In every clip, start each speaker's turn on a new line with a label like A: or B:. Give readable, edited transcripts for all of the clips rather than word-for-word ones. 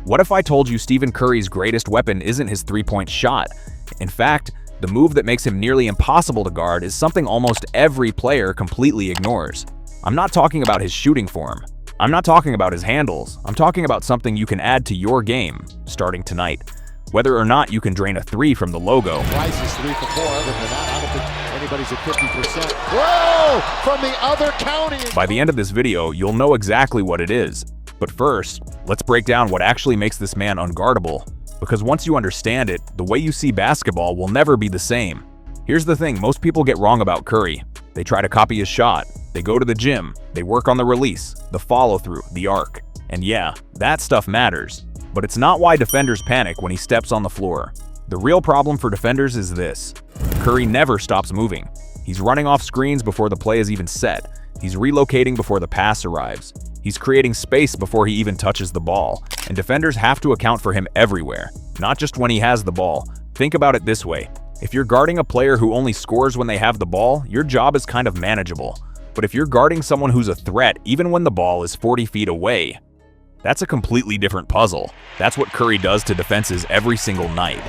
A: What if I told you Stephen Curry's greatest weapon isn't his three-point shot? In fact, the move that makes him nearly impossible to guard is something almost every player completely ignores. I'm not talking about his shooting form. I'm not talking about his handles. I'm talking about something you can add to your game starting tonight. Whether or not you can drain a three from the logo.
B: Rice is 3 for 4, but I don't think anybody's at 50%. Whoa! From the other county!
A: By the end of this video, you'll know exactly what it is. But first, let's break down what actually makes this man unguardable. Because once you understand it, the way you see basketball will never be the same. Here's the thing most people get wrong about Curry. They try to copy his shot. They go to the gym. They work on the release, the follow-through, the arc. And yeah, that stuff matters. But it's not why defenders panic when he steps on the floor. The real problem for defenders is this. Curry never stops moving. He's running off screens before the play is even set. He's relocating before the pass arrives. He's creating space before he even touches the ball. And defenders have to account for him everywhere, not just when he has the ball. Think about it this way. If you're guarding a player who only scores when they have the ball, your job is kind of manageable. But if you're guarding someone who's a threat even when the ball is 40 feet away, that's a completely different puzzle. That's what Curry does to defenses every single night.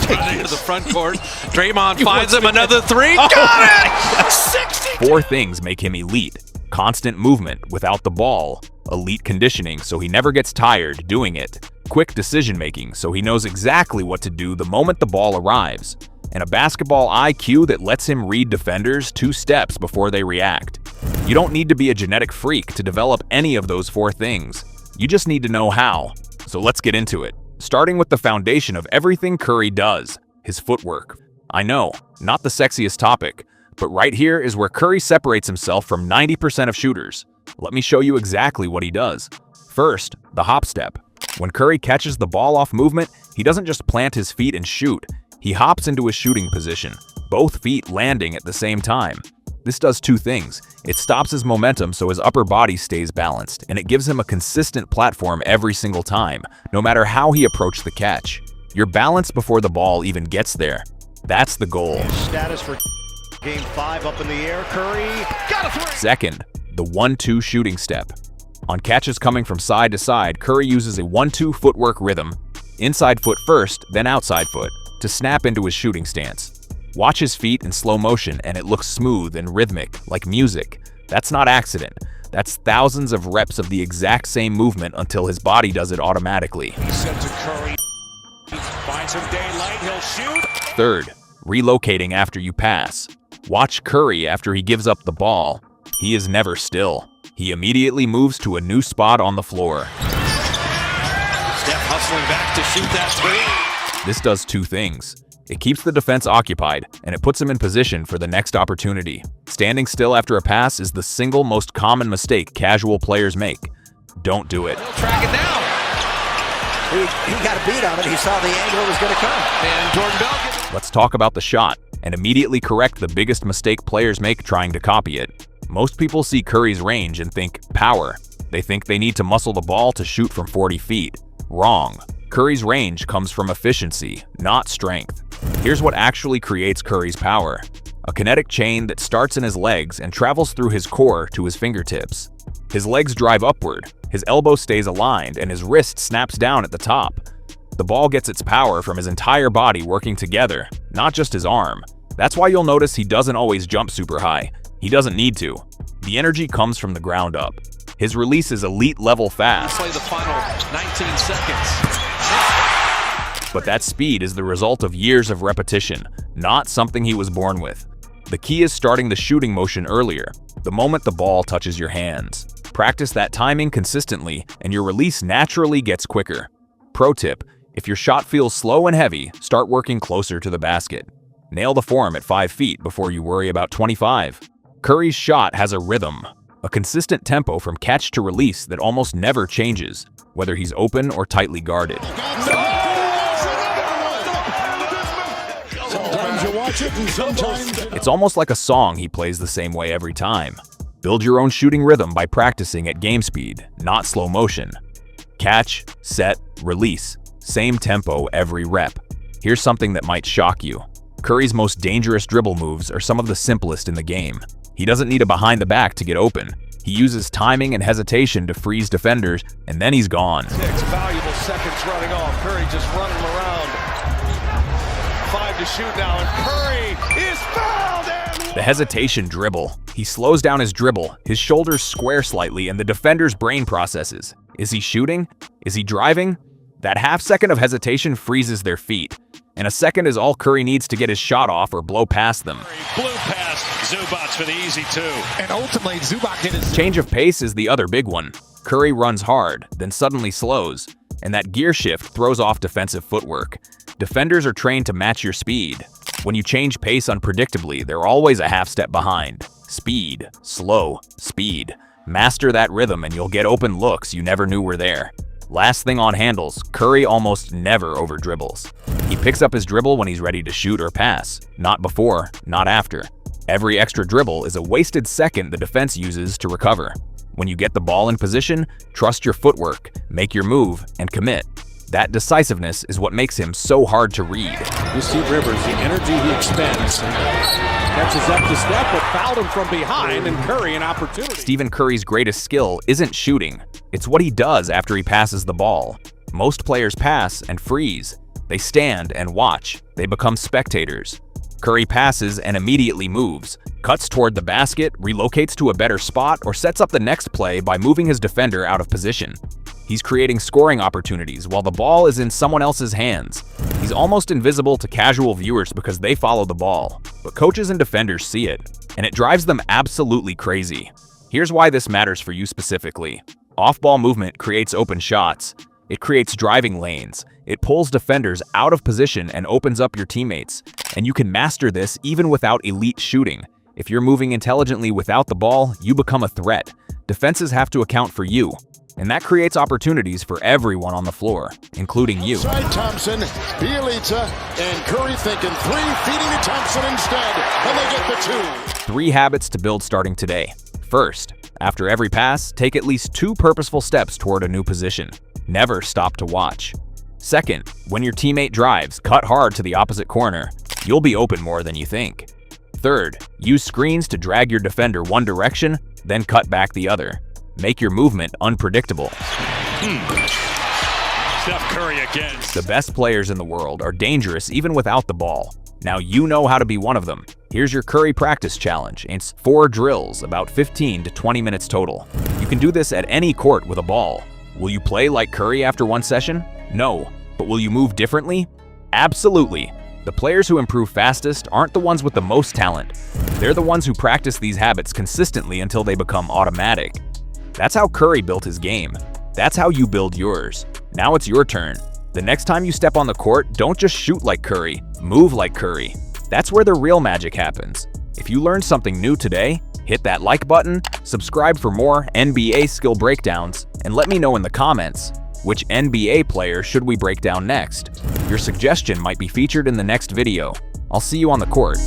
C: Right into the front court. Draymond finds him another three. Got it! 60!
A: 4 things make him elite. Constant movement without the ball. Elite conditioning so he never gets tired doing it. Quick decision-making so he knows exactly what to do the moment the ball arrives. And a basketball IQ that lets him read defenders 2 steps before they react. You don't need to be a genetic freak to develop any of those 4 things. You just need to know how. So let's get into it. Starting with the foundation of everything Curry does, his footwork. I know, not the sexiest topic, but right here is where Curry separates himself from 90% of shooters. Let me show you exactly what he does. First, the hop step. When Curry catches the ball off movement, he doesn't just plant his feet and shoot. He hops into a shooting position, both feet landing at the same time. This does 2 things. It stops his momentum so his upper body stays balanced, and it gives him a consistent platform every single time, no matter how he approached the catch. You're balanced before the ball even gets there. That's the goal.
B: Status for Game 5 up in the air. Curry got a 3!
A: Second, the 1-2 shooting step. On catches coming from side to side, Curry uses a 1-2 footwork rhythm, inside foot first, then outside foot, to snap into his shooting stance. Watch his feet in slow motion and it looks smooth and rhythmic, like music. That's not accident. That's thousands of reps of the exact same movement until his body does it automatically.
B: Set to Curry. Finds some daylight, he'll shoot.
A: Third, relocating after you pass. Watch Curry after he gives up the ball. He is never still. He immediately moves to a new spot on the floor.
C: Steph hustling back to shoot that 3.
A: This does 2 things. It keeps the defense occupied, and it puts him in position for the next opportunity. Standing still after a pass is the single most common mistake casual players make. Don't do it.
C: He'll track it down.
D: He got a beat on it. He saw the angle was going to come.
C: And Jordan Bell.
A: Let's talk about the shot, and immediately correct the biggest mistake players make trying to copy it. Most people see Curry's range and think power. They think they need to muscle the ball to shoot from 40 feet. Wrong. Curry's range comes from efficiency, not strength. Here's what actually creates Curry's power. A kinetic chain that starts in his legs and travels through his core to his fingertips. His legs drive upward, his elbow stays aligned, and his wrist snaps down at the top. The ball gets its power from his entire body working together, not just his arm. That's why you'll notice he doesn't always jump super high. He doesn't need to. The energy comes from the ground up. His release is elite level fast.
C: Play the final 19 seconds.
A: But that speed is the result of years of repetition, not something he was born with. The key is starting the shooting motion earlier, the moment the ball touches your hands. Practice that timing consistently, and your release naturally gets quicker. Pro tip, if your shot feels slow and heavy, start working closer to the basket. Nail the form at 5 feet before you worry about 25. Curry's shot has a rhythm, a consistent tempo from catch to release that almost never changes, whether he's open or tightly guarded. It's almost like a song he plays the same way every time. Build your own shooting rhythm by practicing at game speed, not slow motion. Catch, set, release. Same tempo every rep. Here's something that might shock you. Curry's most dangerous dribble moves are some of the simplest in the game. He doesn't need a behind the back to get open. He uses timing and hesitation to freeze defenders, and then he's gone.
E: 6 valuable seconds running off. Curry just running him around. 5 to shoot now, and Curry is fouled and...
A: The hesitation dribble. He slows down his dribble, his shoulders square slightly, and the defender's brain processes. Is he shooting? Is he driving? That half second of hesitation freezes their feet. And a second is all Curry needs to get his shot off or blow past them.
E: Blew past Zubac for the easy 2. And ultimately, Zubac did his...
A: Change of pace is the other big one. Curry runs hard, then suddenly slows, and that gear shift throws off defensive footwork. Defenders are trained to match your speed. When you change pace unpredictably, they're always a half step behind. Speed, slow, speed. Master that rhythm and you'll get open looks you never knew were there. Last thing on handles, Curry almost never over-dribbles. He picks up his dribble when he's ready to shoot or pass. Not before, not after. Every extra dribble is a wasted second the defense uses to recover. When you get the ball in position, trust your footwork, make your move, and commit. That decisiveness is what makes him so hard to read.
F: You see Rivers, the energy he expends. Catches up to step, but fouled him from behind, and Curry an opportunity.
A: Stephen Curry's greatest skill isn't shooting. It's what he does after he passes the ball. Most players pass and freeze. They stand and watch. They become spectators. Curry passes and immediately moves, cuts toward the basket, relocates to a better spot, or sets up the next play by moving his defender out of position. He's creating scoring opportunities while the ball is in someone else's hands. He's almost invisible to casual viewers because they follow the ball, but coaches and defenders see it, and it drives them absolutely crazy. Here's why this matters for you specifically. Off-ball movement creates open shots. It creates driving lanes. It pulls defenders out of position and opens up your teammates. And you can master this even without elite shooting. If you're moving intelligently without the ball, you become a threat. Defenses have to account for you. And that creates opportunities for everyone on the floor, including you.
B: Outside Thompson, Bielitsa, and Curry thinking 3, feeding to Thompson instead, and they get the 2.
A: 3 habits to build starting today. First, after every pass, take at least 2 purposeful steps toward a new position. Never stop to watch. Second, when your teammate drives, cut hard to the opposite corner. You'll be open more than you think. Third, use screens to drag your defender one direction, then cut back the other. Make your movement unpredictable.
E: Steph Curry again.
A: The best players in the world are dangerous even without the ball. Now you know how to be one of them. Here's your Curry practice challenge. It's 4 drills, about 15 to 20 minutes total. You can do this at any court with a ball. Will you play like Curry after one session? No. But will you move differently? Absolutely. The players who improve fastest aren't the ones with the most talent. They're the ones who practice these habits consistently until they become automatic. That's how Curry built his game. That's how you build yours. Now it's your turn. The next time you step on the court, don't just shoot like Curry, move like Curry. That's where the real magic happens. If you learned something new today, hit that like button, subscribe for more NBA skill breakdowns, and let me know in the comments, which NBA player should we break down next? Your suggestion might be featured in the next video. I'll see you on the court.